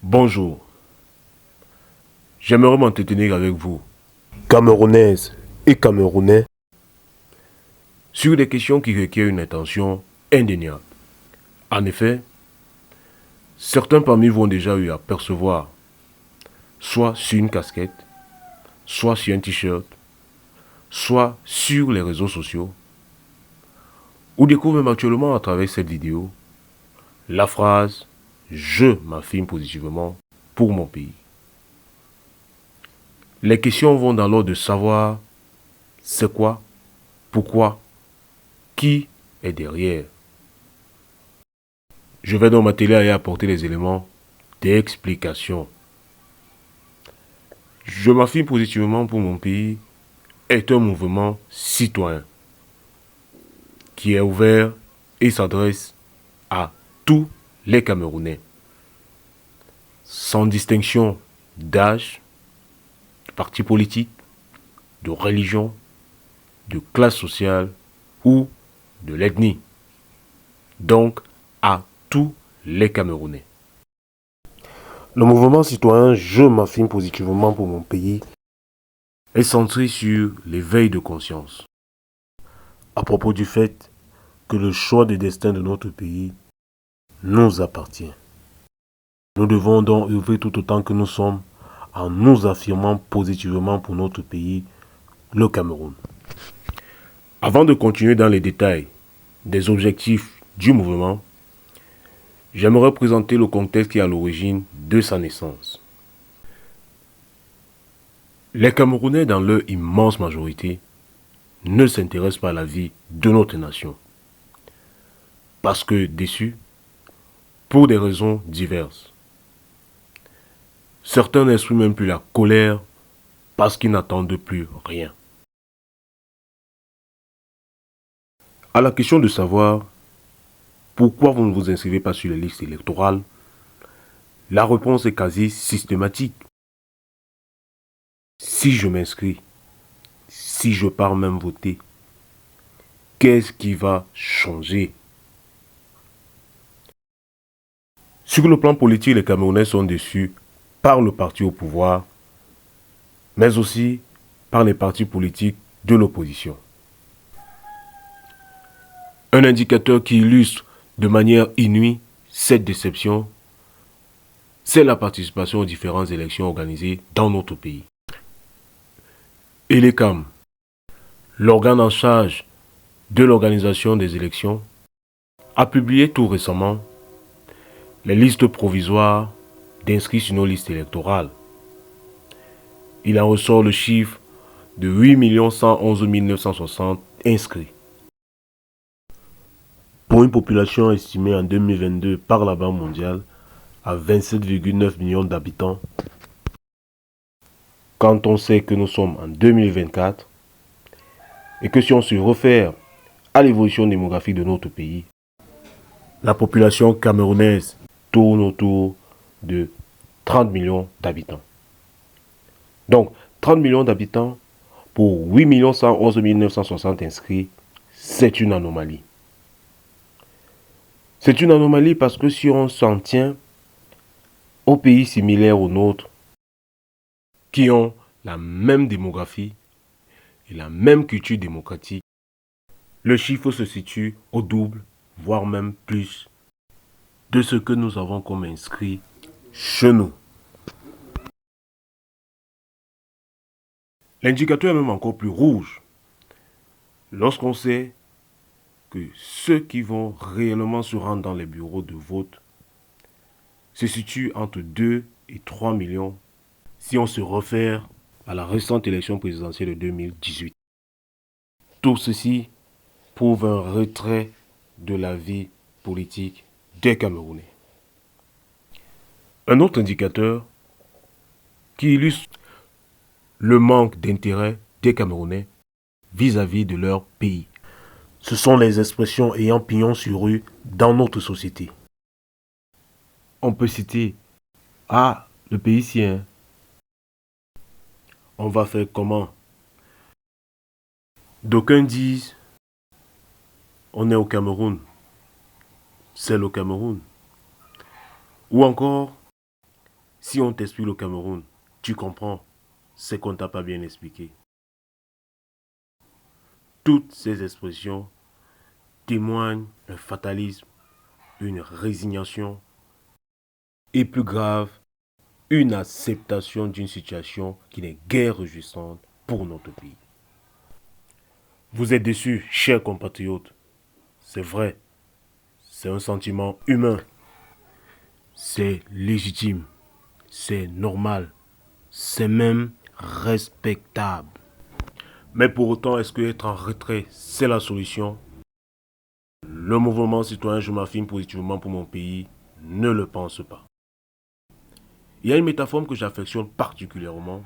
Bonjour, j'aimerais m'entretenir avec vous Camerounaises et Camerounais, sur des questions qui requièrent une attention indéniable. En effet, certains parmi vous ont déjà eu à percevoir, soit sur une casquette, soit sur un t-shirt, soit sur les réseaux sociaux, ou découvrent même actuellement à travers cette vidéo, la phrase « Je m'affirme positivement pour mon pays ». Les questions vont dans l'ordre de savoir c'est quoi, pourquoi, qui est derrière. Je vais donc m'atteler à y apporter les éléments d'explication. Je m'affirme positivement pour mon pays est un mouvement citoyen qui est ouvert et s'adresse à tous les Camerounais, sans distinction d'âge, de parti politique, de religion, de classe sociale ou de l'ethnie. Donc à tous les Camerounais. le mouvement citoyen Je m'affirme positivement pour mon pays Est centré sur l'éveil de conscience. à propos du fait que le choix des destins de notre pays nous appartient. Nous devons donc œuvrer tout autant que nous sommes en nous affirmant positivement pour notre pays, le Cameroun. Avant de continuer dans les détails des objectifs du mouvement, j'aimerais présenter le contexte qui est à l'origine de sa naissance. Les Camerounais, dans leur immense majorité, ne s'intéressent pas à la vie de notre nation. Parce que déçus, pour des raisons diverses. Certains n'expriment même plus la colère parce qu'ils n'attendent plus rien. À la question de savoir pourquoi vous ne vous inscrivez pas sur les listes électorales, la réponse est quasi systématique. Si je m'inscris, si je pars même voter, qu'est-ce qui va changer? Sur le plan politique, les Camerounais sont déçus par le parti au pouvoir, mais aussi par les partis politiques de l'opposition. Un indicateur qui illustre de manière inouïe cette déception, c'est la participation aux différentes élections organisées dans notre pays. Et les CAM, l'organe en charge de l'organisation des élections, a publié tout récemment les listes provisoires d'inscrits sur nos listes électorales. Il en ressort le chiffre de 8 111 960 inscrits. Pour une population estimée en 2022 par la Banque mondiale à 27,9 millions d'habitants, Quand on sait que nous sommes en 2024 et que si on se réfère à l'évolution démographique de notre pays, la population camerounaise tourne autour de 30 millions d'habitants. Donc, 30 millions d'habitants pour 8 111 960 inscrits, c'est une anomalie. C'est une anomalie parce que si on s'en tient aux pays similaires aux nôtres, qui ont la même démographie et la même culture démocratique, le chiffre se situe au double, voire même plus, de ce que nous avons comme inscrit chez nous. L'indicateur est même encore plus rouge lorsqu'on sait que ceux qui vont réellement se rendre dans les bureaux de vote se situent entre 2 et 3 millions si on se réfère à la récente élection présidentielle de 2018. Tout ceci prouve un retrait de la vie politique des Camerounais. Un autre indicateur qui illustre le manque d'intérêt des Camerounais vis-à-vis de leur pays. ce sont les expressions ayant pignon sur rue dans notre société. On peut citer « Ah, le pays sien, on va faire comment ?» D'aucuns disent « On est au Cameroun, c'est le Cameroun ». Ou encore Si on t'explique le Cameroun, tu comprends, c'est qu'on ne t'a pas bien expliqué. Toutes ces expressions témoignent d'un fatalisme, une résignation et plus grave, une acceptation d'une situation qui n'est guère réjouissante pour notre pays. Vous êtes déçus, chers compatriotes. C'est vrai, c'est un sentiment humain. C'est légitime, c'est normal, c'est même respectable. Mais pour autant, est-ce que être en retrait, c'est la solution? Le mouvement citoyen Je m'affirme positivement pour mon pays ne le pense pas. Il y a une métaphore que j'affectionne particulièrement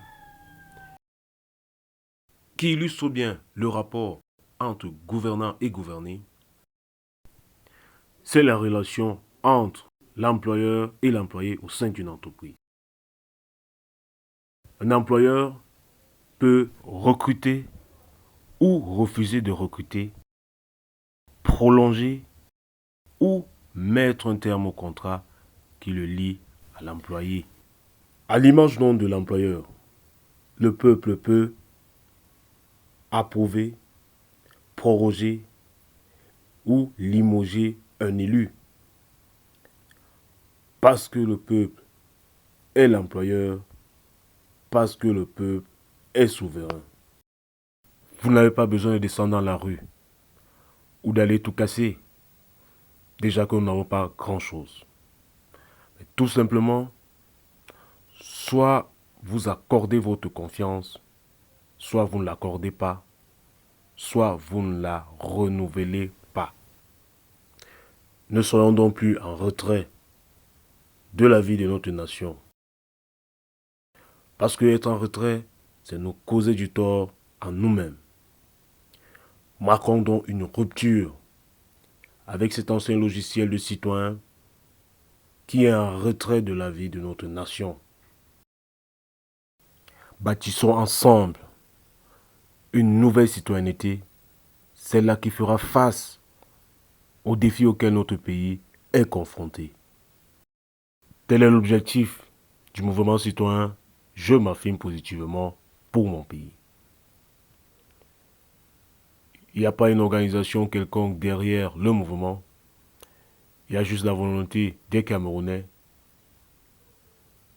qui illustre bien le rapport entre gouvernant et gouverné. C'est la relation entre l'employeur et l'employé au sein d'une entreprise. Un employeur peut recruter ou refuser de recruter, prolonger ou mettre un terme au contrat qui le lie à l'employé. À l'image donc de l'employeur, le peuple peut approuver, proroger ou limoger un élu. Parce que le peuple est l'employeur, parce que le peuple est souverain. Vous n'avez pas besoin de descendre dans la rue ou d'aller tout casser. Déjà que nous n'avons pas grand-chose. Tout simplement, soit vous accordez votre confiance, soit vous ne l'accordez pas, soit vous ne la renouvelez pas. Ne soyons donc plus en retrait de la vie de notre nation. Parce que être en retrait, c'est nous causer du tort à nous-mêmes. Marquons donc une rupture avec cet ancien logiciel de citoyen qui est en retrait de la vie de notre nation. Bâtissons ensemble une nouvelle citoyenneté, celle-là qui fera face aux défis auxquels notre pays est confronté. Tel est l'objectif du mouvement citoyen Je m'affirme positivement pour mon pays. Il n'y a pas une organisation quelconque derrière le mouvement. Il y a juste la volonté des Camerounais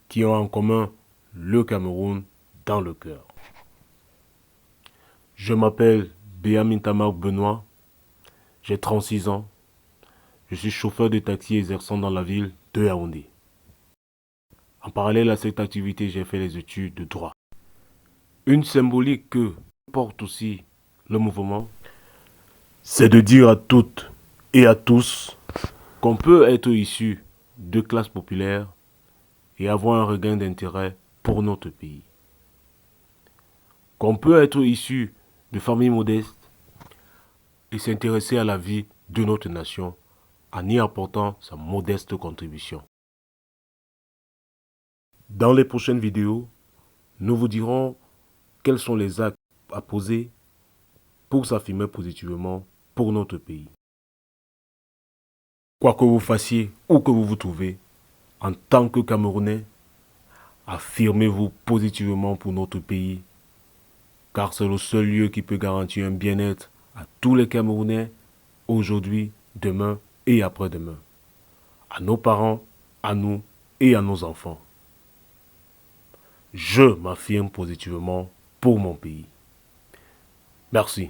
qui ont en commun le Cameroun dans le cœur. Je m'appelle Béamin Tamak Benoît, j'ai 36 ans, je suis chauffeur de taxi exerçant dans la ville de Yaoundé. En parallèle à cette activité, j'ai fait les études de droit. Une symbolique que porte aussi le mouvement, c'est de dire à toutes et à tous qu'on peut être issu de classes populaires et avoir un regain d'intérêt pour notre pays. Qu'on peut être issu de familles modestes et s'intéresser à la vie de notre nation en y apportant sa modeste contribution. Dans les prochaines vidéos, nous vous dirons quels sont les actes à poser pour s'affirmer positivement pour notre pays. Quoi que vous fassiez, où que vous vous trouvez, en tant que Camerounais, affirmez-vous positivement pour notre pays, car c'est le seul lieu qui peut garantir un bien-être à tous les Camerounais, aujourd'hui, demain et après-demain, à nos parents, à nous et à nos enfants. Je m'affirme positivement pour mon pays. Merci.